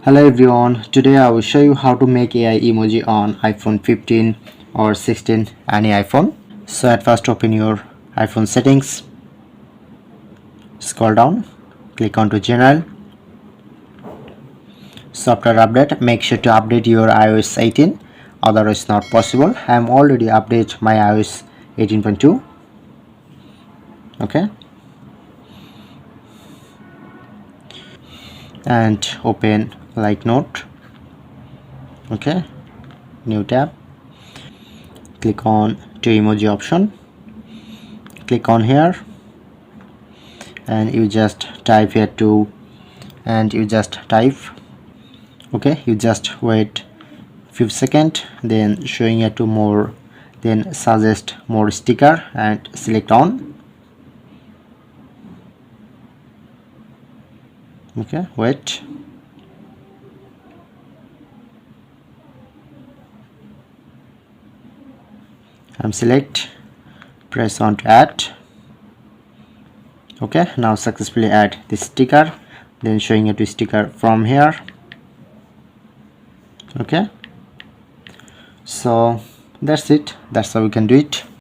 Hello everyone, today I will show you how to make AI emoji on iPhone 15 or 16, any iPhone. So at first open your iPhone settings, scroll down, click on to general, software update. Make sure to update your iOS 18, otherwise not possible. I am already update my iOS 18.2. Okay, and open like note. Okay, new tab, click on to emoji option, click on here and you just type here to, and you just type. Okay, you just wait few seconds, then showing here to more, then suggest more sticker and select on. Okay, wait. I'm select, press on to add. Okay, now successfully add this sticker, then showing it to sticker from here. Okay, so that's it, that's how we can do it.